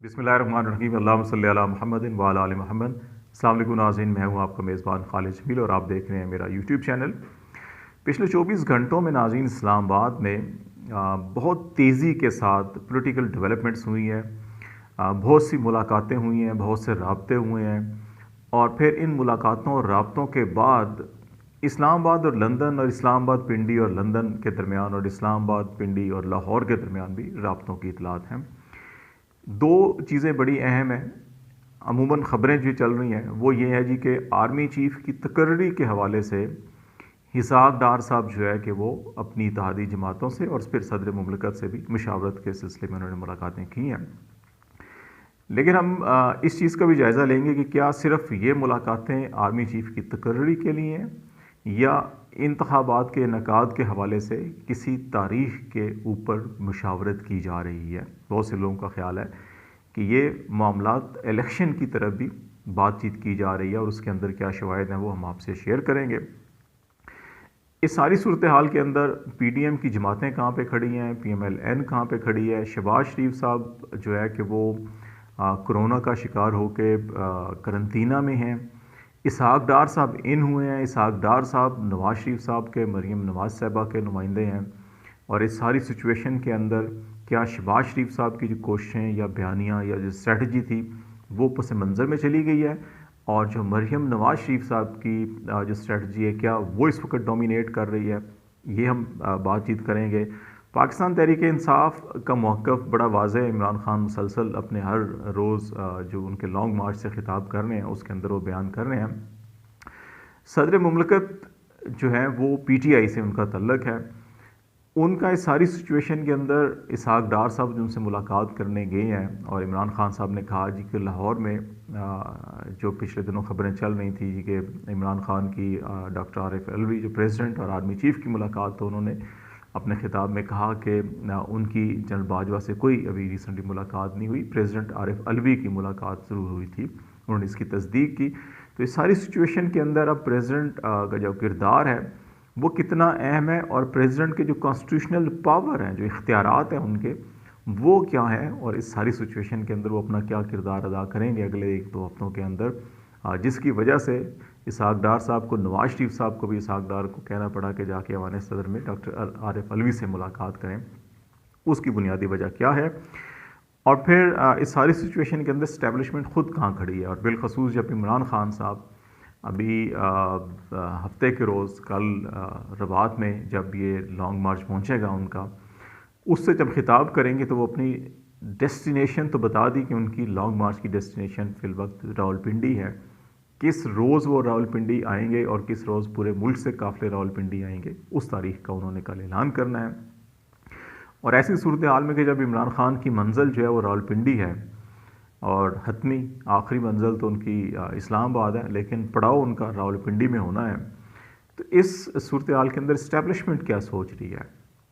बिस्मिल्लाहिर्रहमानिर्रहीम अल्लाहुम्मा सल्ली अला मुहम्मदिन व अला आलि मुहम्मद। अस्सलाम वालेकुम नाज़रीन, मैं हूं आपका मेज़बान खालिद जमील और आप देख रहे हैं मेरा यूट्यूब चैनल। पिछले 24 घंटों में नाज़रीन इस्लामाबाद में बहुत तेज़ी के साथ पॉलिटिकल डेवलपमेंट्स हुई हैं। बहुत सी मुलाकातें हुई हैं, बहुत से राब्ते हुए हैं और फिर इन मुलाकातों और राब्तों के बाद इस्लामाबाद और लंदन और इस्लामाबाद पिंडी और लंदन के दरमियान और इस्लामाबाद पिंडी और लाहौर के दरमियान भी राब्तों की इतलात हैं। दो चीज़ें बड़ी अहम हैं, अमूमन ख़बरें जो चल रही हैं वो ये है जी कि आर्मी चीफ़ की तकर्री के हवाले से इसहाक डार साहब जो है कि वो अपनी इत्तेहादी जमातों से और फिर सदर मुमलिकत से भी मुशावरत के सिलसिले में उन्होंने मुलाकातें की हैं। लेकिन हम इस चीज़ का भी जायज़ा लेंगे कि क्या सिर्फ ये मुलाकातें आर्मी चीफ़ की तकर्री के लिए हैं या इंतखाबात के इनेकाद के हवाले से किसी तारीख़ के ऊपर मुशावरत की जा रही है। बहुत से लोगों का ख्याल है कि ये मामलात इलेक्शन की तरफ भी बातचीत की जा रही है और उसके अंदर क्या शवाहिद हैं वो हम आपसे शेयर करेंगे। इस सारी सूरत हाल के अंदर PDM की जमातें कहाँ पे खड़ी हैं, PMLN कहाँ पे खड़ी है। शहबाज शरीफ साहब जो है कि वो कोरोना का शिकार होके करंतना में हैं। इसहाक डार साहब इन हुए हैं। इसहाक डार साहब नवाज शरीफ साहब के, मरीम नवाज साहबा के नुमाइंदे हैं और इस सारी सिचुएशन के अंदर क्या शहबाज शरीफ साहब की जो कोशिशें या बयानियाँ या जो स्ट्रेटजी थी वो पस मंज़र में चली गई है और जो मरीम नवाज शरीफ साहब की जो स्ट्रेटजी है क्या वो इस वक्त डोमिनेट कर रही है, ये हम बातचीत करेंगे। पाकिस्तान तहरीक इंसाफ का मौक़िफ़ बड़ा वाज़ेह है। इमरान खान मुसलसल अपने हर रोज़ जो उनके लॉन्ग मार्च से ख़िताब कर रहे हैं उसके अंदर वो बयान कर रहे हैं। सदर मुमलिकत जो है वो PTI से उनका तल्लुक़ है। उनका इस सारी सिचुएशन के अंदर इसहाक डार साहब जो उनसे मुलाकात करने गए हैं और इमरान खान साहब ने कहा जी कि लाहौर में जो पिछले दिनों ख़बरें चल रही थी जी कि इमरान खान की डॉक्टर आरिफ अलवी जो प्रेसिडेंट और आर्मी चीफ़ की मुलाकात, तो उन्होंने अपने ख़िताब में कहा कि उनकी जनरल बाजवा से कोई अभी रिसेंटली मुलाकात नहीं हुई, प्रेसिडेंट आरिफ अलवी की मुलाकात ज़रूर हुई थी, उन्होंने इसकी तस्दीक की। तो इस सारी सिचुएशन के अंदर अब प्रेसिडेंट का जो किरदार है वो कितना अहम है और प्रेसिडेंट के जो कॉन्स्टिट्यूशनल पावर हैं, जो इख्तियारात हैं उनके, वो क्या हैं और इस सारी सिचुएशन के अंदर वो अपना क्या किरदार अदा करेंगे अगले 1-2 हफ्तों के अंदर, जिसकी वजह से इसहाक डार साहब को, नवाज शरीफ साहब को भी इसहाक डार को कहना पड़ा कि जाके ऐवान सदर में डॉक्टर आरिफ अलवी से मुलाकात करें। उसकी बुनियादी वजह क्या है और फिर इस सारी सिचुएशन के अंदर इस्टेब्लिशमेंट ख़ुद कहाँ खड़ी है और बिलखसूस जब इमरान खान साहब अभी हफ्ते के रोज़ कल रबात में जब ये लॉन्ग मार्च पहुंचेगा उनका, उससे जब खिताब करेंगे तो वो अपनी डेस्टिनेशन तो बता दी कि उनकी लॉन्ग मार्च की डेस्टिनेशन फ़िलवक्त रावलपिंडी है। किस रोज़ वो रावलपिंडी आएंगे और किस रोज़ पूरे मुल्क से काफ़िले रावलपिंडी आएंगे, उस तारीख़ का उन्होंने कल ऐलान करना है। और ऐसी सूरत हाल में कि जब इमरान खान की मंजिल जो है वो रावलपिंडी है और हतमी आखिरी मंजिल तो उनकी इस्लामाबाद है, लेकिन पड़ाव उनका रावलपिंडी में होना है। तो इस सूरत हाल के अंदर इस्टेब्लिशमेंट क्या सोच रही है,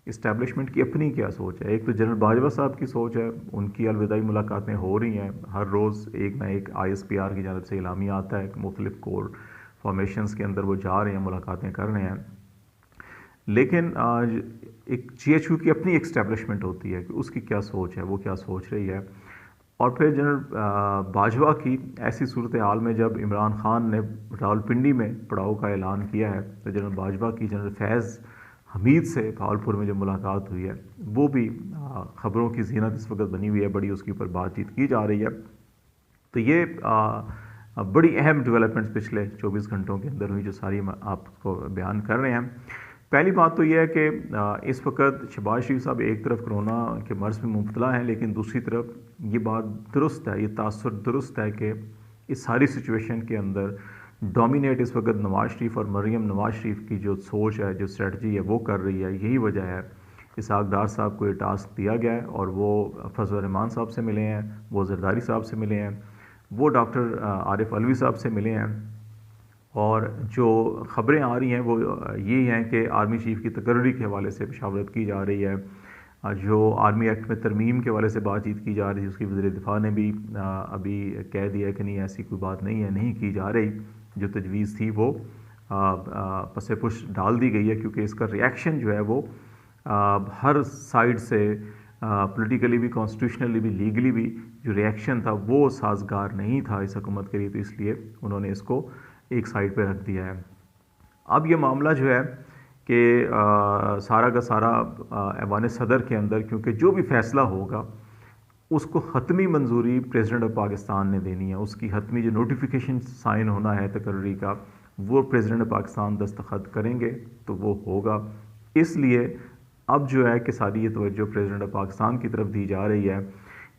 इस्टेब्लिशमेंट की अपनी क्या सोच है। एक तो जनरल बाजवा साहब की सोच है, उनकी अलविदाई मुलाकातें हो रही हैं, हर रोज़ एक ना एक ISPR की जानब से इलामिया आता है, मुख्तलिफ कोर फॉर्मेशंस के अंदर वो जा रहे हैं, मुलाकातें कर रहे हैं। लेकिन एक GHQ की अपनी इस्टेब्लिशमेंट होती है कि उसकी क्या सोच है, वो क्या सोच रही है। और फिर जनरल बाजवा की ऐसी सूरत हाल में जब इमरान खान ने रावलपिंडी में पड़ाव का ऐलान किया है तो जनरल बाजवा की जनरल फैज़ हमीद से भावलपुर में जो मुलाकात हुई है वो भी ख़बरों की ज़ीनत इस वक्त बनी हुई है, बड़ी उसके ऊपर बातचीत की जा रही है। तो ये बड़ी अहम डेवलपमेंट्स पिछले 24 घंटों के अंदर हुई जो सारी हम आपको बयान कर रहे हैं। पहली बात तो यह है कि इस वक्त शहबाज शरीफ साहब एक तरफ कोरोना के मर्ज़ में मुब्तला हैं, लेकिन दूसरी तरफ ये बात दुरुस्त है, ये तासुर दुरुस्त है कि इस सारी सिचुएशन के अंदर डोमिनेट इस वक्त नवाज शरीफ और मरीम नवाज शरीफ की जो सोच है, जो स्ट्रेटजी है वो कर रही है। यही वजह है इसहाक डार साहब को ये टास्क दिया गया है और वो फजल रहमान साहब से मिले हैं, वो जरदारी साहब से मिले हैं, वो डॉक्टर आरिफ अलवी साहब से मिले हैं। और जो ख़बरें आ रही हैं वो ये हैं कि आर्मी चीफ़ की तकर्री के हवाले से मशावरत की जा रही है, जो आर्मी एक्ट में तरमीम के हवाले से बातचीत की जा रही है उसकी वज़ीर दिफा ने भी अभी कह दिया है कि नहीं, ऐसी कोई बात नहीं है, नहीं की जा रही। जो तजवीज़ थी वो पसे पुश डाल दी गई है क्योंकि इसका रिएक्शन जो है वो हर साइड से पॉलिटिकली भी, कॉन्स्टिट्यूशनली भी, लीगली भी जो रिएक्शन था वो साजगार नहीं था इस हुकूमत के लिए, तो इसलिए उन्होंने इसको एक साइड पे रख दिया है। अब ये मामला जो है कि सारा का सारा ऐवान सदर के अंदर, क्योंकि जो भी फ़ैसला होगा उसको हतमी मंजूरी प्रेसिडेंट ऑफ पाकिस्तान ने देनी है, उसकी हतमी जो नोटिफिकेशन साइन होना है तकर्री का, वो प्रेसिडेंट ऑफ पाकिस्तान दस्तखत करेंगे तो वो होगा। इसलिए अब जो है कि सारी ये तवज्जो प्रेसिडेंट ऑफ पाकिस्तान की तरफ दी जा रही है।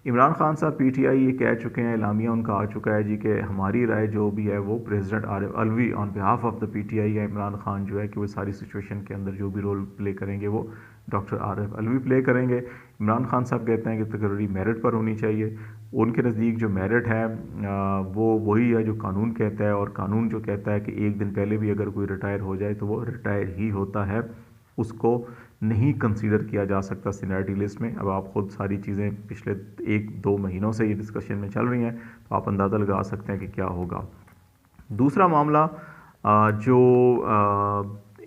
इमरान खान साहब पीटीआई ये कह चुके हैं, एलामिया उनका आ चुका है जी कि हमारी राय जो भी है वो president Arif Alvi on behalf of the PTI है, इमरान खान जो है कि वो सारी सिचुएशन के अंदर जो भी रोल प्ले करेंगे वो डॉक्टर आरिफ अलवी प्ले करेंगे। इमरान खान साहब कहते हैं कि तकर्री मेरिट पर होनी चाहिए। उनके नज़दीक जो मेरिट है वो वही है जो कानून कहता है, और कानून जो कहता है कि एक दिन पहले भी अगर कोई रिटायर हो जाए तो वो रिटायर ही होता है, उसको नहीं कंसीडर किया जा सकता सीनियरिटी लिस्ट में। अब आप खुद सारी चीज़ें पिछले 1-2 महीनों से ये डिस्कशन में चल रही हैं, तो आप अंदाज़ा लगा सकते हैं कि क्या होगा। दूसरा मामला जो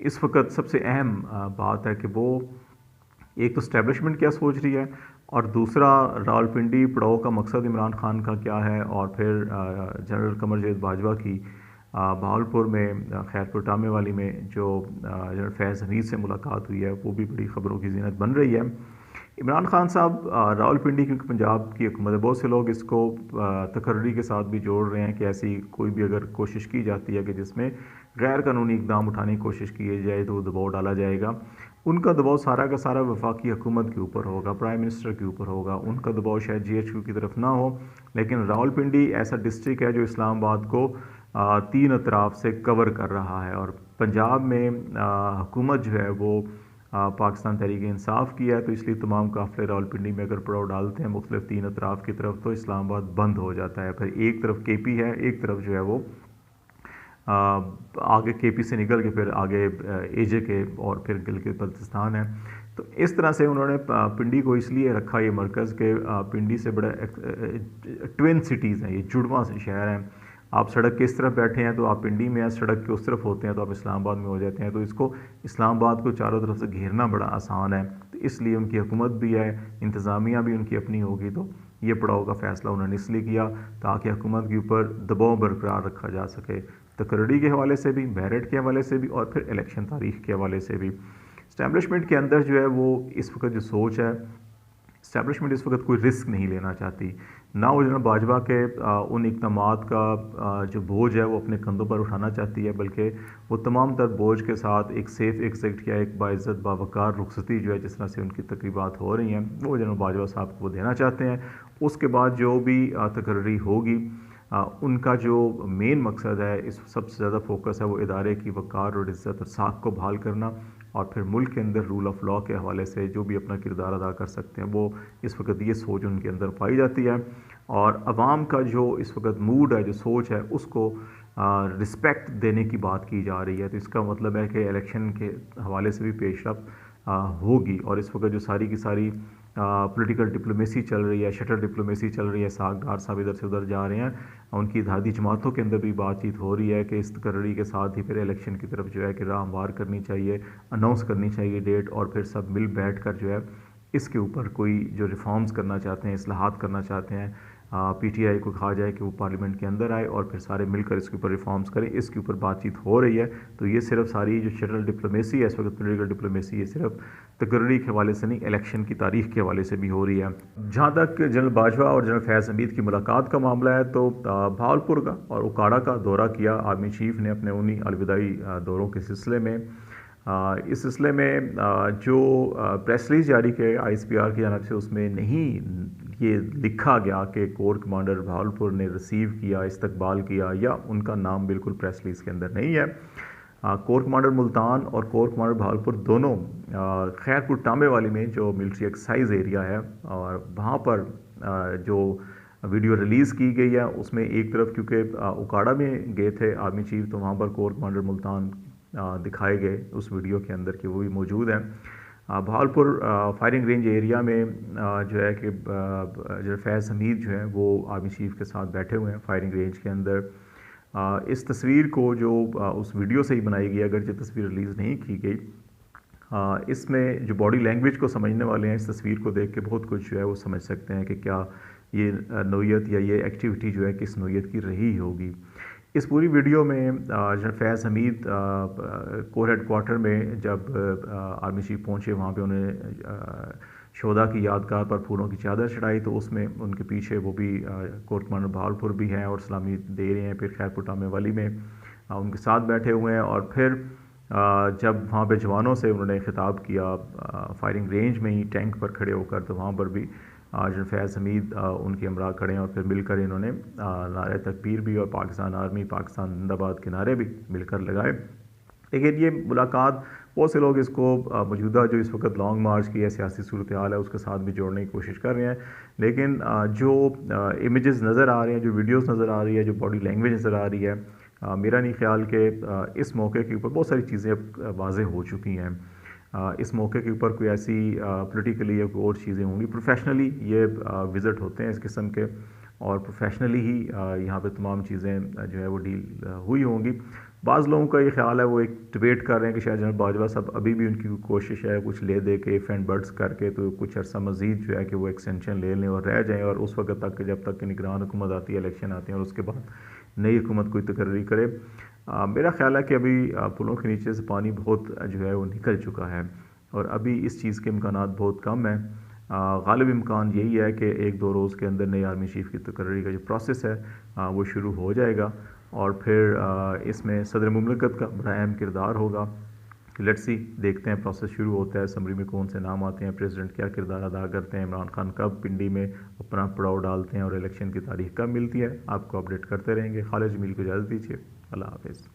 इस वक्त सबसे अहम बात है कि वो एक तो स्टैब्लिशमेंट क्या सोच रही है, और दूसरा रावलपिंडी पड़ाव का मकसद इमरान खान का क्या है, और फिर जनरल कमरजावेद बाजवा की बहावलपुर में खैरपुर टामे वाली में जो जनरल फैज़ हमीद से मुलाकात हुई है, वो भी बड़ी ख़बरों की ज़ीनत बन रही है। इमरान खान साहब रावलपिंडी, क्योंकि पंजाब की हुकूमत है, बहुत से लोग इसको तकर्री के साथ भी जोड़ रहे हैं कि ऐसी कोई भी अगर कोशिश की जाती है कि जिसमें गैर कानूनी इकदाम उठाने की कोशिश की जाए तो दबाव डाला जाएगा। उनका दबाव सारा का सारा वफाकी हुकूमत के ऊपर होगा, प्राइम मिनिस्टर के ऊपर होगा। उनका दबाव शायद जीएचक्यू की तरफ ना हो, लेकिन रावलपिंडी ऐसा डिस्ट्रिक्ट है जो इस्लामाबाद को 3 अतराफ से कवर कर रहा है, और पंजाब में हुकूमत जो है वो पाकिस्तान तहरीक इंसाफ की है, तो इसलिए तमाम काफ़िले रावलपिंडी में अगर पड़ाव डालते हैं मुख्तलिफ 3 अतराफ की तरफ, तो इस्लामाबाद बंद हो जाता है। फिर एक तरफ केपी है, एक तरफ जो है वो आगे केपी से निकल के फिर आगे एजे के और फिर गिलगित बल्तिस्तान है। तो इस तरह से उन्होंने पिंडी को इसलिए रखा ये मरकज़ के पिंडी से बड़ा ट्विन सिटीज़ हैं, ये जुड़वा शहर हैं। आप सड़क के इस तरफ बैठे हैं तो आप पिंडी में हैं, सड़क के उस तरफ होते हैं तो आप इस्लामाबाद में हो जाते हैं। तो इसको इस्लामाबाद को चारों तरफ से घेरना बड़ा आसान है, तो इसलिए उनकी हुकूमत भी है, इंतज़ामिया भी उनकी अपनी होगी, तो ये पड़ाव का फ़ैसला उन्होंने इसलिए किया ताकि हुकूमत के ऊपर दबाव बरकरार रखा जा सके, तकर्री के हवाले से भी, मेरिट के हवाले से भी, और फिर इलेक्शन तारीख के हवाले से भी। इस्टेब्लिशमेंट के अंदर जो है वो इस वक्त जो सोच है, इस्टेब्लिशमेंट इस वक्त कोई रिस्क नहीं लेना चाहती, ना वो जनरल बाजवा के उन इक़दामात का जो बोझ है वो अपने कंधों पर उठाना चाहती है, बल्कि वो तमाम तर बोझ के साथ एक सेफ़ एग्ज़िट या एक बाइज़्ज़त बावकार रुखसती जो है, जिस तरह से उनकी तकरीबात हो रही हैं, वो जनरल बाजवा साहब को देना चाहते हैं। उसके बाद जो भी तकर्री होगी, उनका जो मेन मकसद है, इस सबसे ज़्यादा फोकस है वो इदारे की वक़ार और इज़्ज़त और साख को बहाल करना, और फिर मुल्क के अंदर रूल ऑफ़ लॉ के हवाले से जो भी अपना किरदार अदा कर सकते हैं, वो इस वक्त ये सोच उनके अंदर पाई जाती है। और अवाम का जो इस वक्त मूड है, जो सोच है, उसको रिस्पेक्ट देने की बात की जा रही है। तो इसका मतलब है कि इलेक्शन के हवाले से भी पेशरफ्त होगी, और इस वक्त जो सारी की सारी पॉलिटिकल डिप्लोमेसी चल रही है, शटर डिप्लोमेसी चल रही है, साख डार साहब इधर से उधर जा रहे हैं, उनकी इत्तेहादी जमातों के अंदर भी बातचीत हो रही है कि इस तकर्री के साथ ही फिर इलेक्शन की तरफ जो है कि राह हमवार करनी चाहिए, अनाउंस करनी चाहिए डेट, और फिर सब मिल बैठ कर जो है इसके ऊपर कोई जो रिफॉर्म्स करना चाहते हैं, इस्लाहात करना चाहते हैं, पीटीआई को कहा जाए कि वो पार्लियामेंट के अंदर आए और फिर सारे मिलकर इसके ऊपर रिफॉर्म्स करें, इसके ऊपर बातचीत हो रही है। तो ये सिर्फ सारी जो शटल डिप्लोमेसी है इस वक्त, पॉलिटिकल डिप्लोमेसी, ये सिर्फ तकर्री के हवाले से नहीं, इलेक्शन की तारीख के हवाले से भी हो रही है। जहाँ तक जनरल बाजवा और जनरल फैज़ हमीद की मुलाकात का मामला है, तो बहावलपुर का और उकाड़ा का दौरा किया आर्मी चीफ ने अपने उन्हीं अलविदाई दौरों के सिलसिले में। इस सिलसिले में जो प्रेस रिलीज जारी किए ISPR की जानब से, उसमें नहीं ये लिखा गया कि कोर कमांडर बहावलपुर ने रिसीव किया, इस्तकबाल किया, या उनका नाम बिल्कुल प्रेस रिलीज के अंदर नहीं है। कोर कमांडर मुल्तान और कोर कमांडर बहावलपुर दोनों खैरपुर टामे वाली में जो मिलिट्री एक्सरसाइज एरिया है, और वहाँ पर जो वीडियो रिलीज़ की गई है, उसमें एक तरफ क्योंकि उकाड़ा में गए थे आर्मी चीफ, तो वहाँ पर कोर कमांडर मुल्तान दिखाए गए उस वीडियो के अंदर कि वो भी मौजूद हैं। बहावलपुर फायरिंग रेंज एरिया में जो है कि जो फैज़ हमीद जो है वो आर्मी चीफ के साथ बैठे हुए हैं फायरिंग रेंज के अंदर। इस तस्वीर को जो उस वीडियो से ही बनाई गई, अगर जो तस्वीर रिलीज़ नहीं की गई, इसमें जो बॉडी लैंग्वेज को समझने वाले हैं इस तस्वीर को देख के बहुत कुछ जो है वो समझ सकते हैं कि क्या ये नौयत या ये एक्टिविटी जो है किस नौयत की रही होगी। इस पूरी वीडियो में जनरल फैज़ हमीद कोर हेड क्वार्टर में जब आर्मी चीफ पहुँचे वहाँ पे उन्हें शोधा की यादगार पर फूलों की चादर चढ़ाई, तो उसमें उनके पीछे वो भी कोर कमांडर बहावलपुर भी हैं और सलामी दे रहे हैं। फिर खैरपुर टामे वाली में उनके साथ बैठे हुए हैं और फिर जब वहाँ पे जवानों से उन्होंने खिताब किया फायरिंग रेंज में ही टैंक पर खड़े होकर, तो वहाँ पर भी जनरल फैज़ हमीद उनके हमरा खड़े हैं और फिर मिलकर इन्होंने नारे तकबीर भी और पाकिस्तान आर्मी पाकिस्तान जिंदाबाद के नारे भी मिलकर लगाए। लेकिन ये मुलाकात बहुत से लोग इसको मौजूदा जो इस वक्त लॉन्ग मार्च की है सियासी सूरत हाल है उसके साथ भी जोड़ने की कोशिश कर रहे हैं, लेकिन जो इमेजेस नज़र आ रहे हैं, जो वीडियोस नज़र आ रही है, जो बॉडी लैंग्वेज नज़र आ रही है, मेरा नहीं ख्याल कि इस मौके के ऊपर बहुत सारी चीज़ें अब वाज़ेह हो चुकी हैं। इस मौके के ऊपर कोई ऐसी पॉलिटिकली या कोई और चीज़ें होंगी, प्रोफेशनली ये विज़िट होते हैं इस किस्म के और प्रोफेशनली ही यहाँ पे तमाम चीज़ें जो है वो डील हुई होंगी। बाज़ लोगों का ये ख्याल है, वो एक डिबेट कर रहे हैं कि शायद जनरल बाजवा साहब अभी भी उनकी कोशिश है कुछ ले दे के फैंड बर्ड्स करके तो कुछ अर्सा मज़ीद जो है कि वो एक्सटेंशन ले लें और रह जाएँ और उस वक्त तक जब तक कि निगरान हुकूमत आती है, इलेक्शन आते हैं और उसके बाद नई हुकूमत कोई तकर्री करे। मेरा ख्याल है कि अभी पुलों के नीचे से पानी बहुत जो है वो निकल चुका है और अभी इस चीज़ के इम्कानात बहुत कम है। गालिब इम्कान यही है कि 1-2 रोज़ के अंदर नई आर्मी चीफ़ की तकर्री का जो प्रोसेस है वो शुरू हो जाएगा और फिर इसमें सदर मुमलिकत का बड़ा अहम किरदार होगा। लेट्स सी, देखते हैं प्रोसेस शुरू होता है, असम्बली में कौन से नाम आते हैं, प्रेसिडेंट क्या किरदार अदा करते हैं, इमरान खान कब पिंडी में अपना पड़ाव डालते हैं और इलेक्शन की तारीख कब मिलती है, आपको अपडेट करते रहेंगे। खालिद जमील को इजाज़त दीजिए, अल्लाह हाफ़िज़।